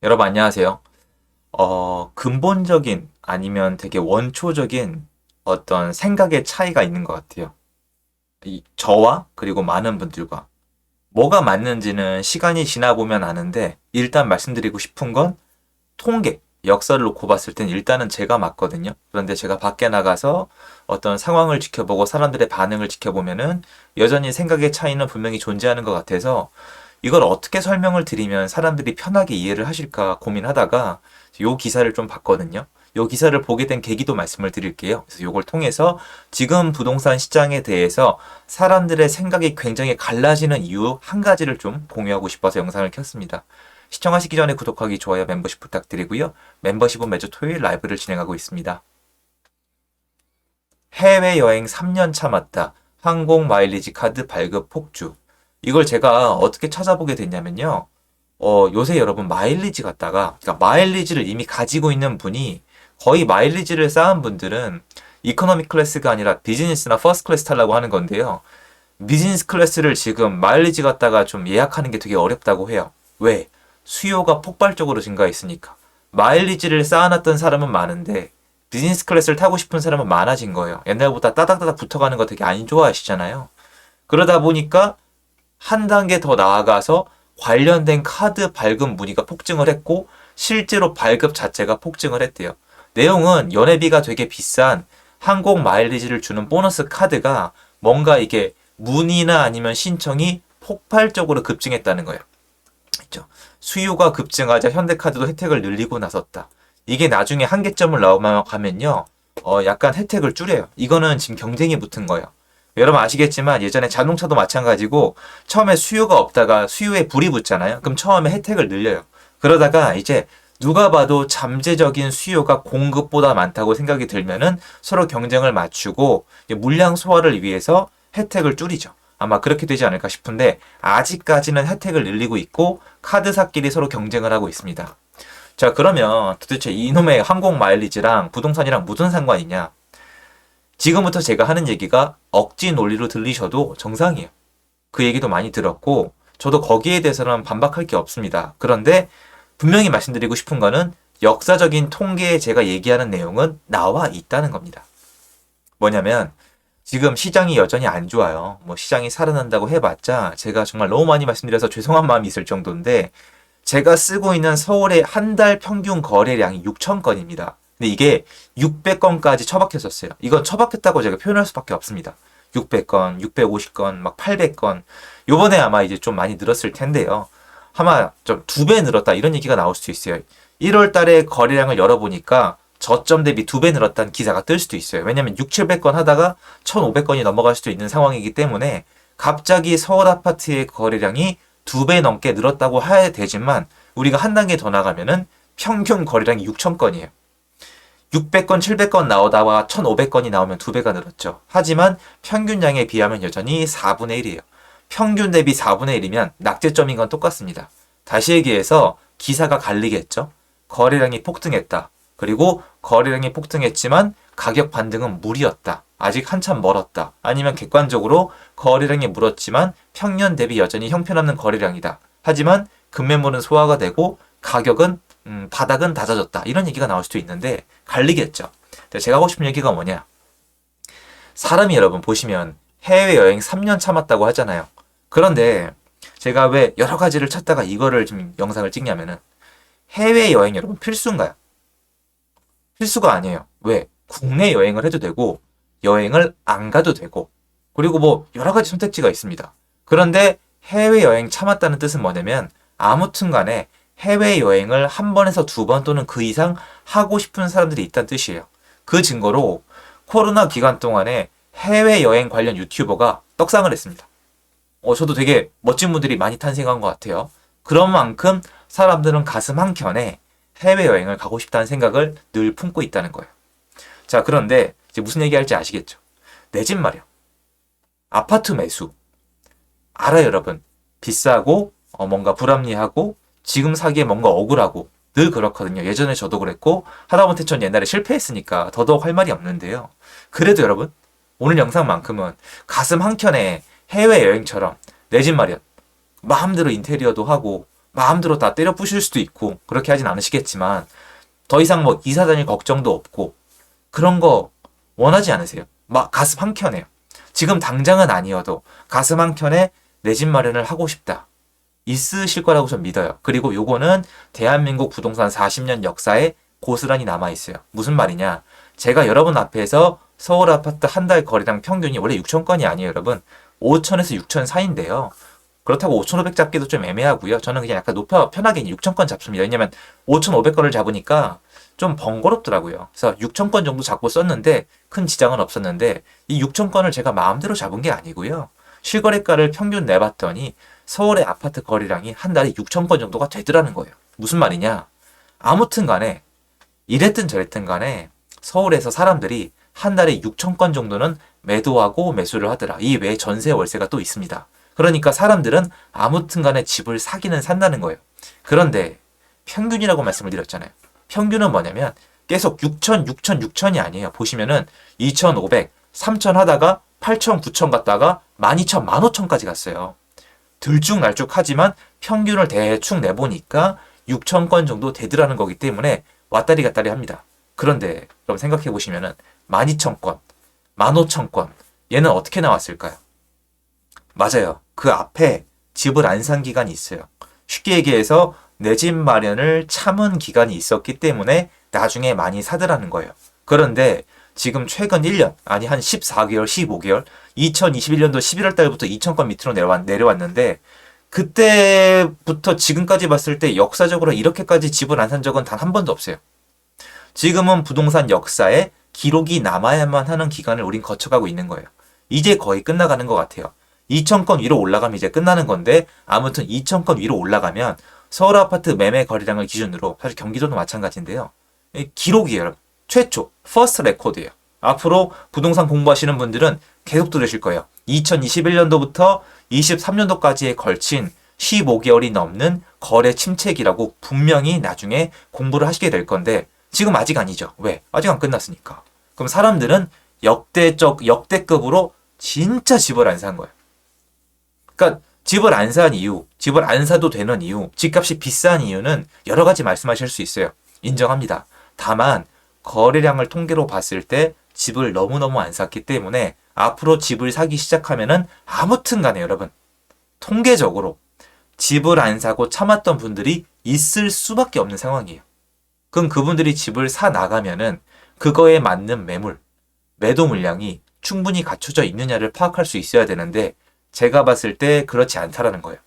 여러분 안녕하세요. 근본적인 아니면 되게 원초적인 어떤 생각의 차이가 있는 것 같아요. 저와 그리고 많은 분들과 뭐가 맞는지는 시간이 지나 보면 아는데 일단 말씀드리고 싶은 건 통계, 역사를 놓고 봤을 땐 일단은 제가 맞거든요. 그런데 제가 밖에 나가서 어떤 상황을 지켜보고 사람들의 반응을 지켜보면은 여전히 생각의 차이는 분명히 존재하는 것 같아서 이걸 어떻게 설명을 드리면 사람들이 편하게 이해를 하실까 고민하다가 요 기사를 좀 봤거든요. 요 기사를 보게 된 계기도 말씀을 드릴게요. 그래서 요걸 통해서 지금 부동산 시장에 대해서 사람들의 생각이 굉장히 갈라지는 이유 한 가지를 좀 공유하고 싶어서 영상을 켰습니다. 시청하시기 전에 구독하기, 좋아요, 멤버십 부탁드리고요. 멤버십은 매주 토요일 라이브를 진행하고 있습니다. 해외여행 3년 참았다. 항공 마일리지 카드 발급 폭주. 이걸 제가 어떻게 찾아보게 됐냐면요. 요새 여러분 마일리지 갖다가, 그러니까 마일리지를 이미 가지고 있는 분이 거의 마일리지를 쌓은 분들은 이코노미 클래스가 아니라 비즈니스나 퍼스트 클래스 타려고 하는 건데요. 비즈니스 클래스를 지금 마일리지 갖다가 좀 예약하는 게 되게 어렵다고 해요. 왜? 수요가 폭발적으로 증가했으니까. 마일리지를 쌓아놨던 사람은 많은데 비즈니스 클래스를 타고 싶은 사람은 많아진 거예요. 옛날보다 따닥따닥 붙어가는 거 되게 안 좋아하시잖아요. 그러다 보니까 한 단계 더 나아가서 관련된 카드 발급 문의가 폭증을 했고 실제로 발급 자체가 폭증을 했대요. 내용은 연회비가 되게 비싼 항공 마일리지를 주는 보너스 카드가 뭔가 이게 문의나 아니면 신청이 폭발적으로 급증했다는 거예요. 있죠. 수요가 급증하자 현대카드도 혜택을 늘리고 나섰다. 이게 나중에 한계점을 넘어가면요. 약간 혜택을 줄여요. 이거는 지금 경쟁이 붙은 거예요. 여러분 아시겠지만 예전에 자동차도 마찬가지고 처음에 수요가 없다가 수요에 불이 붙잖아요. 그럼 처음에 혜택을 늘려요. 그러다가 이제 누가 봐도 잠재적인 수요가 공급보다 많다고 생각이 들면은 서로 경쟁을 맞추고 물량 소화를 위해서 혜택을 줄이죠. 아마 그렇게 되지 않을까 싶은데 아직까지는 혜택을 늘리고 있고 카드사끼리 서로 경쟁을 하고 있습니다. 자, 그러면 도대체 이놈의 항공 마일리지랑 부동산이랑 무슨 상관이냐? 지금부터 제가 하는 얘기가 억지 논리로 들리셔도 정상이에요. 그 얘기도 많이 들었고 저도 거기에 대해서는 반박할 게 없습니다. 그런데 분명히 말씀드리고 싶은 거는 역사적인 통계에 제가 얘기하는 내용은 나와 있다는 겁니다. 뭐냐면 지금 시장이 여전히 안 좋아요. 뭐 시장이 살아난다고 해봤자 제가 정말 너무 많이 말씀드려서 죄송한 마음이 있을 정도인데 제가 쓰고 있는 서울의 한 달 평균 거래량이 6천 건입니다. 근데 이게 600건까지 처박혔었어요. 이건 처박혔다고 제가 표현할 수밖에 없습니다. 600건, 650건, 막 800건. 요번에 아마 이제 좀 많이 늘었을 텐데요. 아마 좀 2배 늘었다 이런 얘기가 나올 수도 있어요. 1월 달에 거래량을 열어보니까 저점 대비 2배 늘었다는 기사가 뜰 수도 있어요. 왜냐면 6, 700건 하다가 1,500건이 넘어갈 수도 있는 상황이기 때문에 갑자기 서울 아파트의 거래량이 2배 넘게 늘었다고 해야 되지만 우리가 한 단계 더 나가면은 평균 거래량이 6,000건이에요. 600건, 700건 나오다가 1,500건이 나오면 2배가 늘었죠. 하지만 평균량에 비하면 여전히 4분의 1이에요. 평균 대비 4분의 1이면 낙제점인 건 똑같습니다. 다시 얘기해서 기사가 갈리겠죠. 거래량이 폭등했다. 그리고 거래량이 폭등했지만 가격 반등은 무리였다. 아직 한참 멀었다. 아니면 객관적으로 거래량이 물었지만 평년 대비 여전히 형편없는 거래량이다. 하지만 급매물은 소화가 되고 가격은 바닥은 낮아졌다. 이런 얘기가 나올 수도 있는데 갈리겠죠. 제가 하고 싶은 얘기가 뭐냐. 사람이 여러분 보시면 해외여행 3년 참았다고 하잖아요. 그런데 제가 왜 여러 가지를 찾다가 이거를 좀 영상을 찍냐면은 해외여행 여러분 필수인가요? 필수가 아니에요. 왜? 국내 여행을 해도 되고 여행을 안 가도 되고 그리고 뭐 여러 가지 선택지가 있습니다. 그런데 해외여행 참았다는 뜻은 뭐냐면 아무튼 간에 해외여행을 한 번에서 2번 또는 그 이상 하고 싶은 사람들이 있다는 뜻이에요. 그 증거로 코로나 기간 동안에 해외여행 관련 유튜버가 떡상을 했습니다. 저도 되게 멋진 분들이 많이 탄생한 것 같아요. 그런 만큼 사람들은 가슴 한켠에 해외여행을 가고 싶다는 생각을 늘 품고 있다는 거예요. 자, 그런데 이제 무슨 얘기할지 아시겠죠? 내 집 마련, 아파트 매수. 알아요, 여러분. 비싸고 뭔가 불합리하고 지금 사기에 뭔가 억울하고 늘 그렇거든요. 예전에 저도 그랬고 하다못해 전 옛날에 실패했으니까 더더욱 할 말이 없는데요. 그래도 여러분 오늘 영상만큼은 가슴 한켠에 해외여행처럼 내 집 마련 마음대로 인테리어도 하고 마음대로 다 때려 부실 수도 있고 그렇게 하진 않으시겠지만 더 이상 뭐 이사 다닐 걱정도 없고 그런 거 원하지 않으세요? 막 가슴 한켠에요. 지금 당장은 아니어도 가슴 한켠에 내 집 마련을 하고 싶다. 있으실 거라고 전 믿어요. 그리고 요거는 대한민국 부동산 40년 역사에 고스란히 남아있어요. 무슨 말이냐? 제가 여러분 앞에서 서울 아파트 한 달 거래량 평균이 원래 6천 건이 아니에요, 여러분. 5천에서 6천 사이인데요. 그렇다고 5,500 잡기도 좀 애매하고요. 저는 그냥 약간 높여 편하게 6천 건 잡습니다. 왜냐면 5,500건을 잡으니까 좀 번거롭더라고요. 그래서 6천 건 정도 잡고 썼는데 큰 지장은 없었는데 이 6천 건을 제가 마음대로 잡은 게 아니고요. 실거래가를 평균 내봤더니 서울의 아파트 거래량이 한 달에 6천 건 정도가 되더라는 거예요. 무슨 말이냐? 아무튼 간에 이랬든 저랬든 간에 서울에서 사람들이 한 달에 6천 건 정도는 매도하고 매수를 하더라. 이 외에 전세 월세가 또 있습니다. 그러니까 사람들은 아무튼 간에 집을 사기는 산다는 거예요. 그런데 평균이라고 말씀을 드렸잖아요. 평균은 뭐냐면 계속 6천, 6천, 6천이 아니에요. 보시면은 2,500, 3천 하다가 8천, 9천 갔다가 12,000, 15,000까지 갔어요. 들쭉날쭉하지만 평균을 대충 내보니까 6천 건 정도 되더라는 거기 때문에 왔다리 갔다리 합니다. 그런데 여러분 생각해 보시면은 12,000건, 15,000건 얘는 어떻게 나왔을까요? 맞아요. 그 앞에 집을 안 산 기간이 있어요. 쉽게 얘기해서 내 집 마련을 참은 기간이 있었기 때문에 나중에 많이 사더라는 거예요. 그런데 지금 최근 1년, 아니 한 14개월, 15개월, 2021년도 11월 달부터 2,000건 밑으로 내려왔는데 그때부터 지금까지 봤을 때 역사적으로 이렇게까지 집을 안 산 적은 단 한 번도 없어요. 지금은 부동산 역사에 기록이 남아야만 하는 기간을 우린 거쳐가고 있는 거예요. 이제 거의 끝나가는 것 같아요. 2,000건 위로 올라가면 이제 끝나는 건데 아무튼 2,000건 위로 올라가면 서울 아파트 매매 거래량을 기준으로 사실 경기도도 마찬가지인데요. 기록이에요. 최초, 퍼스트 레코드예요. 앞으로 부동산 공부하시는 분들은 계속 들으실 거예요. 2021년도부터 23년도까지에 걸친 15개월이 넘는 거래 침체기라고 분명히 나중에 공부를 하시게 될 건데 지금 아직 아니죠. 왜? 아직 안 끝났으니까. 그럼 사람들은 역대급으로 진짜 집을 안 산 거예요. 그러니까 집을 안 산 이유, 집을 안 사도 되는 이유, 집값이 비싼 이유는 여러 가지 말씀하실 수 있어요. 인정합니다. 다만 거래량을 통계로 봤을 때 집을 너무너무 안 샀기 때문에 앞으로 집을 사기 시작하면은 아무튼 간에 여러분 통계적으로 집을 안 사고 참았던 분들이 있을 수밖에 없는 상황이에요. 그럼 그분들이 집을 사 나가면은 그거에 맞는 매도 물량이 충분히 갖춰져 있느냐를 파악할 수 있어야 되는데 제가 봤을 때 그렇지 않다라는 거예요.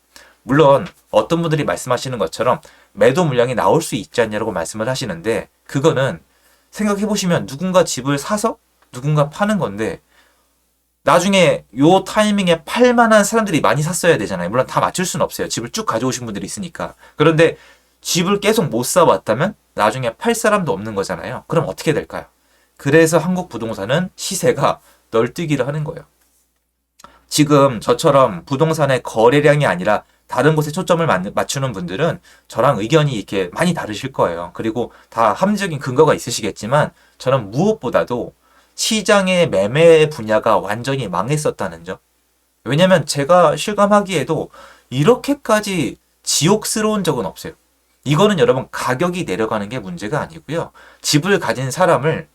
물론 어떤 분들이 말씀하시는 것처럼 매도 물량이 나올 수 있지 않냐고 말씀을 하시는데 그거는 생각해 보시면 누군가 집을 사서 누군가 파는 건데 나중에 요 타이밍에 팔 만한 사람들이 많이 샀어야 되잖아요. 물론 다 맞출 수는 없어요. 집을 쭉 가져오신 분들이 있으니까. 그런데 집을 계속 못 사왔다면 나중에 팔 사람도 없는 거잖아요. 그럼 어떻게 될까요? 그래서 한국 부동산은 시세가 널뛰기를 하는 거예요. 지금 저처럼 부동산의 거래량이 아니라 다른 곳에 초점을 맞추는 분들은 저랑 의견이 이렇게 많이 다르실 거예요. 그리고 다 합리적인 근거가 있으시겠지만 저는 무엇보다도 시장의 매매 분야가 완전히 망했었다는 점. 왜냐면 제가 실감하기에도 이렇게까지 지옥스러운 적은 없어요. 이거는 여러분 가격이 내려가는 게 문제가 아니고요. 집을 가진 사람을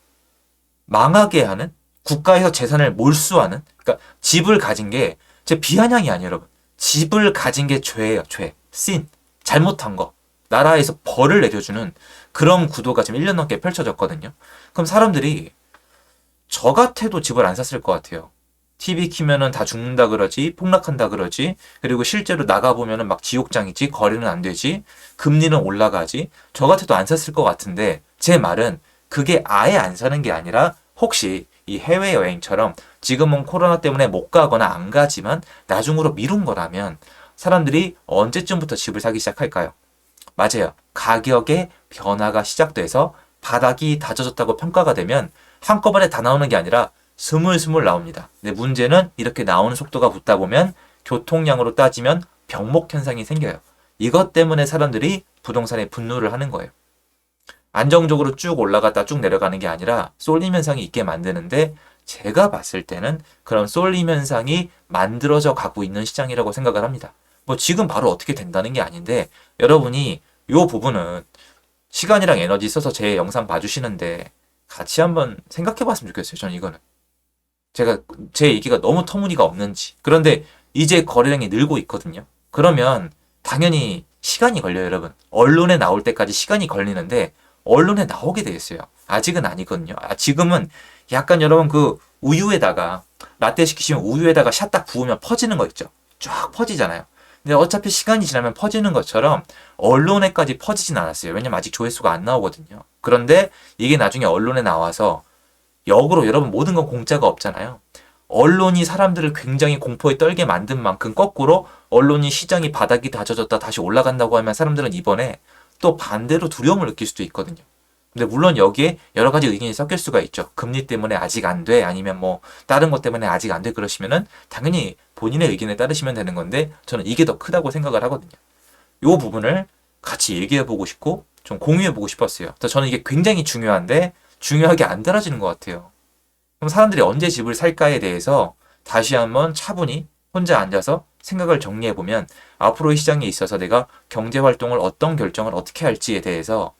망하게 하는 국가에서 재산을 몰수하는 그러니까 집을 가진 게 제 비아냥이 아니에요, 여러분. 집을 가진 게 죄예요, 죄. 씬. 잘못한 거. 나라에서 벌을 내려주는 그런 구도가 지금 1년 넘게 펼쳐졌거든요. 그럼 사람들이 저 같아도 집을 안 샀을 것 같아요. TV 키면은 다 죽는다 그러지, 폭락한다 그러지, 그리고 실제로 나가보면은 막 지옥장이지, 거래는 안 되지, 금리는 올라가지, 저 같아도 안 샀을 것 같은데, 제 말은 그게 아예 안 사는 게 아니라, 혹시 이 해외여행처럼 지금은 코로나 때문에 못 가거나 안 가지만 나중으로 미룬 거라면 사람들이 언제쯤부터 집을 사기 시작할까요? 맞아요. 가격의 변화가 시작돼서 바닥이 다져졌다고 평가가 되면 한꺼번에 다 나오는 게 아니라 스물스물 나옵니다. 근데 문제는 이렇게 나오는 속도가 붙다 보면 교통량으로 따지면 병목 현상이 생겨요. 이것 때문에 사람들이 부동산에 분노를 하는 거예요. 안정적으로 쭉 올라갔다 쭉 내려가는 게 아니라 쏠림 현상이 있게 만드는데 제가 봤을 때는 그런 쏠림 현상이 만들어져 가고 있는 시장이라고 생각을 합니다. 뭐 지금 바로 어떻게 된다는 게 아닌데 여러분이 요 부분은 시간이랑 에너지 써서 제 영상 봐주시는데 같이 한번 생각해 봤으면 좋겠어요. 저는 이거는. 제가 제 얘기가 너무 터무니가 없는지. 그런데 이제 거래량이 늘고 있거든요. 그러면 당연히 시간이 걸려요, 여러분. 언론에 나올 때까지 시간이 걸리는데 언론에 나오게 돼 있어요. 아직은 아니거든요. 지금은 약간 여러분 그 우유에다가 라떼 시키시면 우유에다가 샷 딱 부으면 퍼지는 거 있죠. 쫙 퍼지잖아요. 근데 어차피 시간이 지나면 퍼지는 것처럼 언론에까지 퍼지진 않았어요. 왜냐면 아직 조회수가 안 나오거든요. 그런데 이게 나중에 언론에 나와서 역으로 여러분 모든 건 공짜가 없잖아요. 언론이 사람들을 굉장히 공포에 떨게 만든 만큼 거꾸로 언론이 시장이 바닥이 다져졌다 다시 올라간다고 하면 사람들은 이번에 또 반대로 두려움을 느낄 수도 있거든요. 근데 물론 여기에 여러 가지 의견이 섞일 수가 있죠. 금리 때문에 아직 안 돼. 아니면 뭐 다른 것 때문에 아직 안 돼. 그러시면은 당연히 본인의 의견에 따르시면 되는 건데 저는 이게 더 크다고 생각을 하거든요. 이 부분을 같이 얘기해 보고 싶고 좀 공유해 보고 싶었어요. 그래서 저는 이게 굉장히 중요한데 중요하게 안 달아지는 것 같아요. 그럼 사람들이 언제 집을 살까에 대해서 다시 한번 차분히 혼자 앉아서 생각을 정리해 보면 앞으로의 시장에 있어서 내가 경제 활동을 어떤 결정을 어떻게 할지에 대해서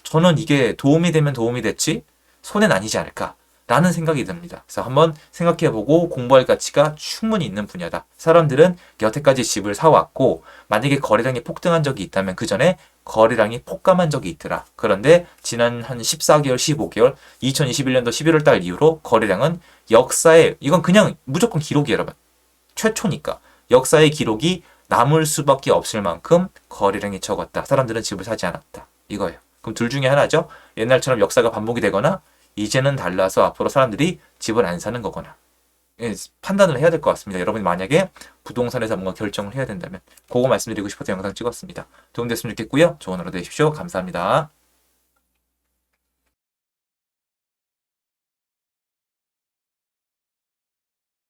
저는 이게 도움이 되면 도움이 됐지 손해는 아니지 않을까라는 생각이 듭니다. 그래서 한번 생각해보고 공부할 가치가 충분히 있는 분야다. 사람들은 여태까지 집을 사왔고 만약에 거래량이 폭등한 적이 있다면 그 전에 거래량이 폭감한 적이 있더라. 그런데 지난 한 14개월, 15개월, 2021년도 11월 달 이후로 거래량은 역사에 이건 그냥 무조건 기록이에요, 여러분. 최초니까. 역사의 기록이 남을 수밖에 없을 만큼 거래량이 적었다. 사람들은 집을 사지 않았다. 이거예요. 그럼 둘 중에 하나죠. 옛날처럼 역사가 반복이 되거나 이제는 달라서 앞으로 사람들이 집을 안 사는 거거나. 판단을 해야 될 것 같습니다. 여러분이 만약에 부동산에서 뭔가 결정을 해야 된다면 그거 말씀드리고 싶어서 영상 찍었습니다. 도움됐으면 좋겠고요. 좋은 하루 되십시오. 감사합니다.